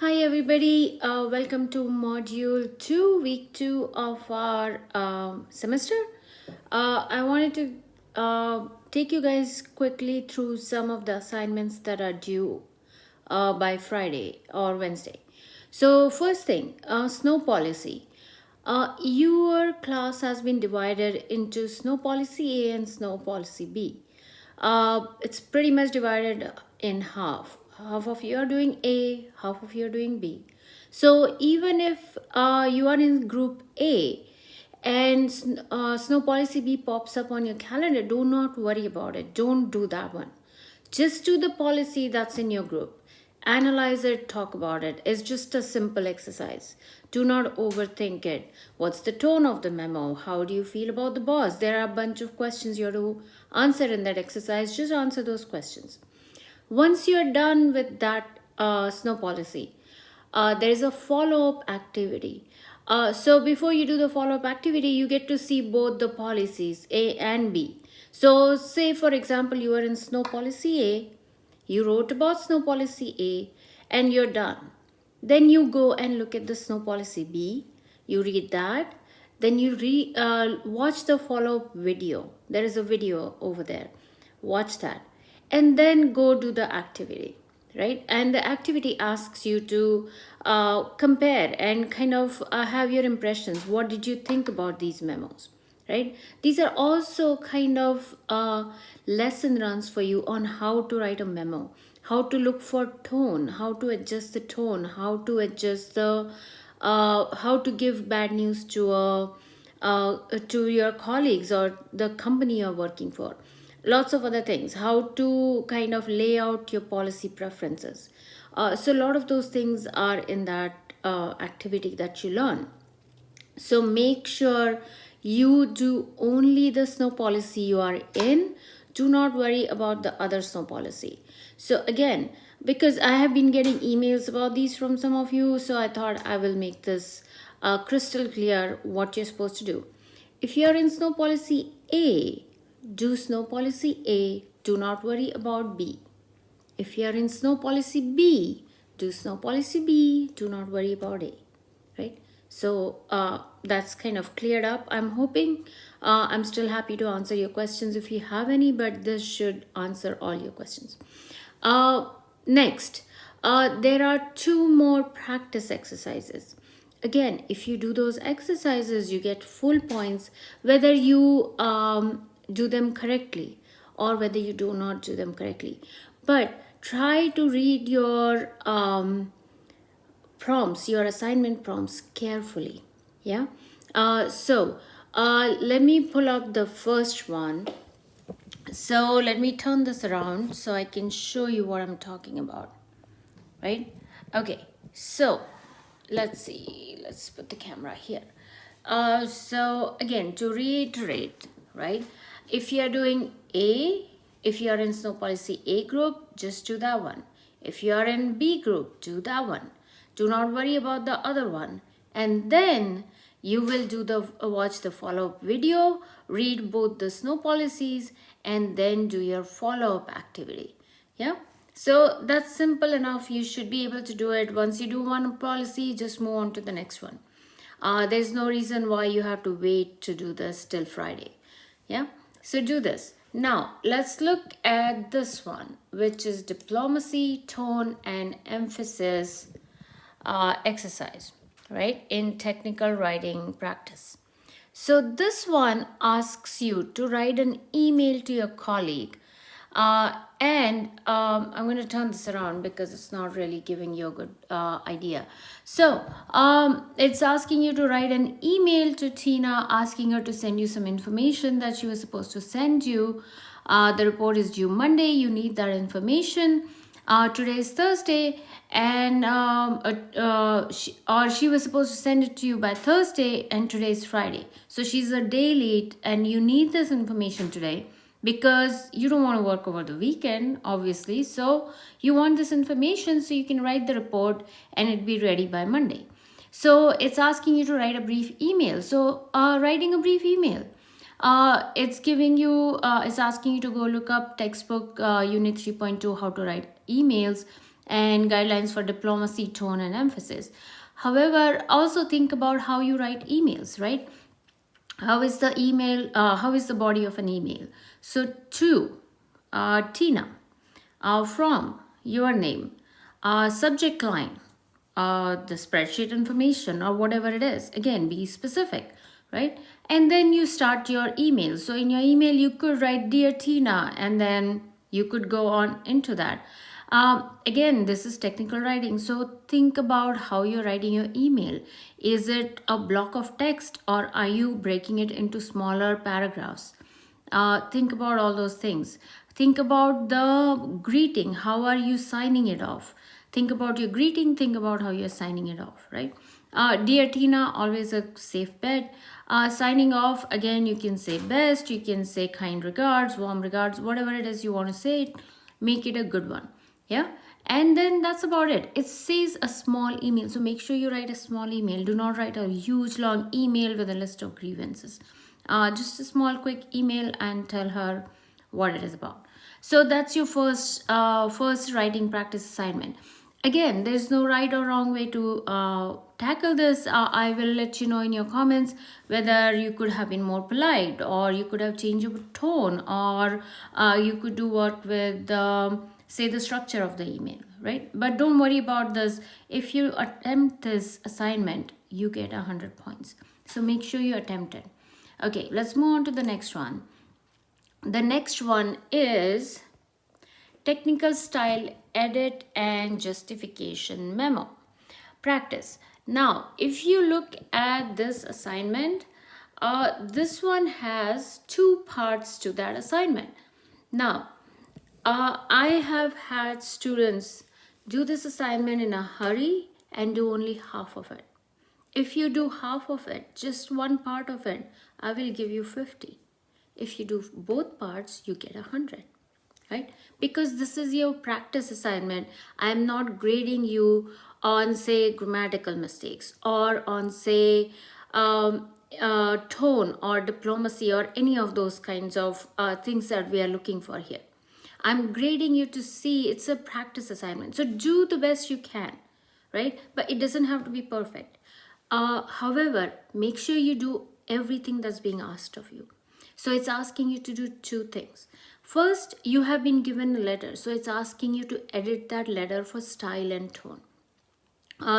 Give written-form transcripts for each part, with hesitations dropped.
Hi everybody, welcome to module 2, week 2 of our semester. I wanted to take you guys quickly through some of the assignments that are due by Friday or Wednesday. So first thing, snow policy. Your class has been divided into snow policy A and snow policy B. It's pretty much divided in half. Half of you are doing A, half of you are doing B. So even if you are in group A and snow policy B pops up on your calendar, do not worry about it. Don't do that one. Just do the policy that's in your group. Analyze it, talk about it. It's just a simple exercise. Do not overthink it. What's the tone of the memo? How do you feel about the boss? There are a bunch of questions you have to answer in that exercise. Just answer those questions. Once you're done with that snow policy, there is a follow-up activity. So before you do the follow-up activity, you get to see both the policies A and B. So say for example, you are in snow policy A, you wrote about snow policy A and you're done. Then you go and look at the snow policy B, you read that, then you watch the follow-up video. There is a video over there. Watch that and then go do the activity, right? And the activity asks you to compare and kind of have your impressions. What did you think about these memos, right? These are also kind of lesson runs for you on how to write a memo, how to look for tone, how to adjust the tone, how to adjust the how to give bad news to your colleagues or the company you're working for. Lots of other things, how to kind of lay out your policy preferences. So a lot of those things are in that activity that you learn. So make sure you do only the snow policy you are in. Do not worry about the other snow policy. So again, because I have been getting emails about these from some of you, so I thought I will make this crystal clear what you're supposed to do. If you're in snow policy A, do snow policy A. Do not worry about B. If you're in snow policy B, do snow policy B. Do not worry about A, right? So that's kind of cleared up, I'm hoping. I'm still happy to answer your questions if you have any, but this should answer all your questions. Next, there are two more practice exercises. Again, if you do those exercises, you get full points whether you do them correctly or whether you do not do them correctly. But try to read your prompts, your assignment prompts carefully. Yeah. Let me pull up the first one. So let me turn this around so I can show you what I'm talking about. Right? Okay. So let's see. Let's put the camera here. So again, to reiterate, right? If you are doing A, if you are in snow policy A group, just do that one. If you are in B group, do that one. Do not worry about the other one. And then you will do the watch the follow-up video, read both the snow policies, and then do your follow-up activity. Yeah. So that's simple enough. You should be able to do it. Once you do one policy, just move on to the next one. There's no reason why you have to wait to do this till Friday. Yeah. So do this. Now, let's look at this one, which is diplomacy, tone, and emphasis exercise, right, in technical writing practice. So this one asks you to write an email to your colleague. I'm going to turn this around because it's not really giving you a good idea. So it's asking you to write an email to Tina, asking her to send you some information that she was supposed to send you. The report is due Monday. You need that information. Today is Thursday, and she was supposed to send it to you by Thursday, and today is Friday. So she's a day late, and you need this information today because you don't want to work over the weekend, obviously. So you want this information so you can write the report and it be ready by Monday. So it's asking you to write a brief email. So writing a brief email. It's giving you, it's asking you to go look up textbook unit 3.2, how to write emails. and guidelines for diplomacy, tone, and emphasis. However, also think about how you write emails, right? How is the email, how is the body of an email? So, to Tina, from your name, subject line, the spreadsheet information, or whatever it is. Again, be specific, right? And then you start your email. So in your email, you could write Dear Tina, and then you could go on into that. Again, this is technical writing. So think about how you're writing your email. Is it a block of text, or are you breaking it into smaller paragraphs? Think about all those things. Think about the greeting. How are you signing it off? Think about your greeting. Think about how you're signing it off, right? Dear Tina, always a safe bet. Signing off, again, you can say best, you can say kind regards, warm regards, whatever it is you want to say, make it a good one. Yeah. And then that's about it. It says a small email. So make sure you write a small email. Do not write a huge long email with a list of grievances. Just a small quick email and tell her what it is about. So that's your first writing practice assignment. Again, there's no right or wrong way to tackle this. I will let you know in your comments whether you could have been more polite, or you could have changed your tone, or you could do work with say the structure of the email, right? But don't worry about this. If you attempt this assignment, you get 100 points. So make sure you attempt it. Okay, let's move on to the next one. The next one is technical style edit and justification memo. Practice. Now, if you look at this assignment, this one has two parts to that assignment. Now, I have had students do this assignment in a hurry and do only half of it. If you do half of it, just one part of it, I will give you 50. If you do both parts, you get 100, right? Because this is your practice assignment. I'm not grading you on, say, grammatical mistakes, or on, say, tone or diplomacy, or any of those kinds of things that we are looking for here. I'm grading you to see it's a practice assignment. So do the best you can, right? But it doesn't have to be perfect. However, make sure you do everything that's being asked of you. So it's asking you to do two things. First, you have been given a letter. So it's asking you to edit that letter for style and tone.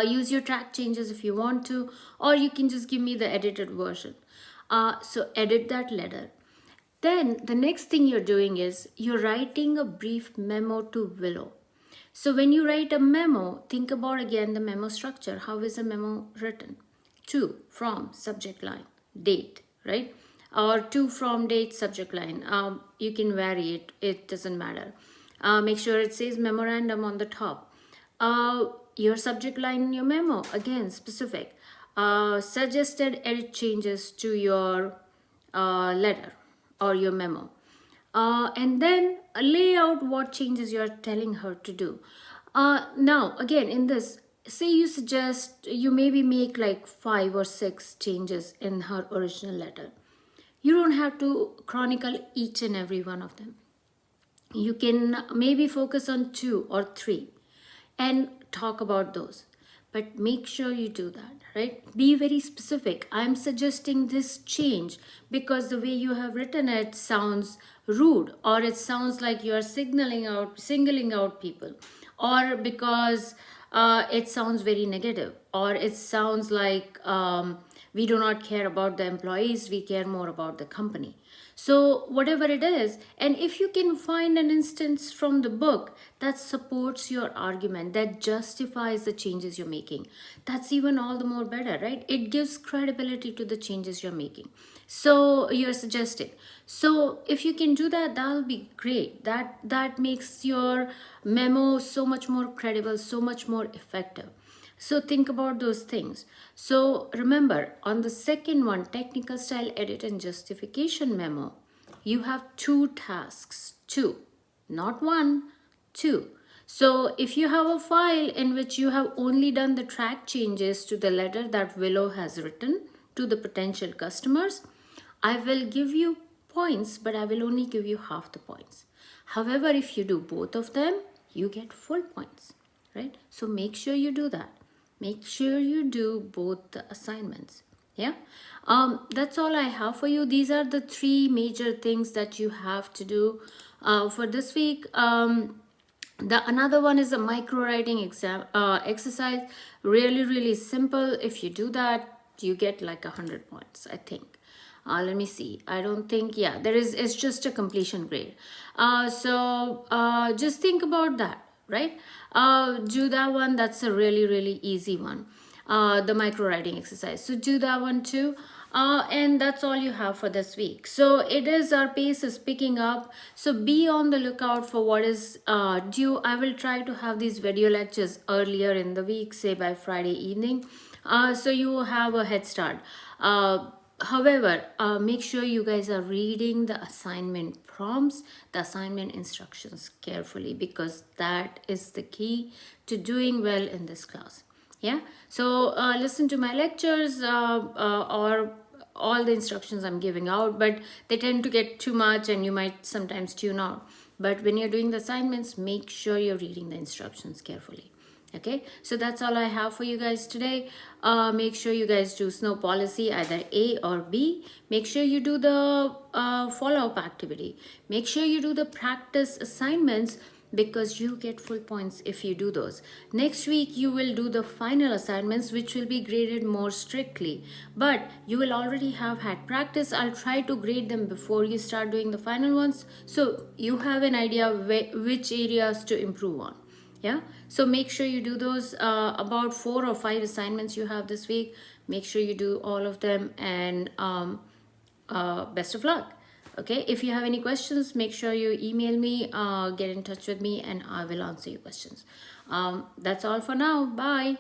Use your track changes if you want to, or you can just give me the edited version. So edit that letter. Then the next thing you're doing is you're writing a brief memo to Willow. So when you write a memo, think about again the memo structure. How is a memo written? To, from, subject line, date, right? Or to, from, date, subject line. You can vary it. It doesn't matter. Make sure it says memorandum on the top. Your subject line in your memo, again, specific. Suggested edit changes to your letter or your memo. And then lay out what changes you're telling her to do. Now, again, in this, say you suggest, you maybe make like 5 or 6 changes in her original letter. You don't have to chronicle each and every one of them. You can maybe focus on 2 or 3 and talk about those. But make sure you do that, right? Be very specific. I'm suggesting this change because the way you have written it sounds rude, or it sounds like you're singling out people, or because it sounds very negative, or it sounds like we do not care about the employees, we care more about the company. So whatever it is, and if you can find an instance from the book that supports your argument, that justifies the changes you're making, that's even all the more better, right? It gives credibility to the changes you're making. So you're suggesting. So if you can do that, that'll be great. That makes your memo so much more credible, so much more effective. So think about those things. So remember, on the second one, technical style edit and justification memo, you have 2 tasks. 2, not 1, 2. So if you have a file in which you have only done the track changes to the letter that Willow has written to the potential customers, I will give you points, but I will only give you half the points. However, if you do both of them, you get full points. right? So make sure you do that. Make sure you do both the assignments. Yeah. That's all I have for you. These are the three major things that you have to do for this week. The another one is a micro writing exam exercise. Really simple. If you do that, you get like 100 points, I think. Let me see. I don't think, yeah, there is, it's just a completion grade. So just think about that, right? Do that one. That's a really easy one. The micro writing exercise. So do that one too. And that's all you have for this week. So it is, our pace is picking up. So be on the lookout for what is due. I will try to have these video lectures earlier in the week, say by Friday evening. So you have a head start. However, make sure you guys are reading the assignment prompts, the assignment instructions carefully, because that is the key to doing well in this class. Yeah. So listen to my lectures or all the instructions I'm giving out, but they tend to get too much and you might sometimes tune out. But when you're doing the assignments, make sure you're reading the instructions carefully. Okay, so that's all I have for you guys today. Make sure you guys do snow policy, either A or B. Make sure you do the follow-up activity. Make sure you do the practice assignments, because you get full points if you do those. Next week you will do the final assignments, which will be graded more strictly, but you will already have had practice. I'll try to grade them before you start doing the final ones, so you have an idea which areas to improve on. Yeah, so make sure you do those. About 4 or 5 assignments you have this week. Make sure you do all of them, and best of luck. Okay, if you have any questions, make sure you email me, get in touch with me, and I will answer your questions. That's all for now. Bye.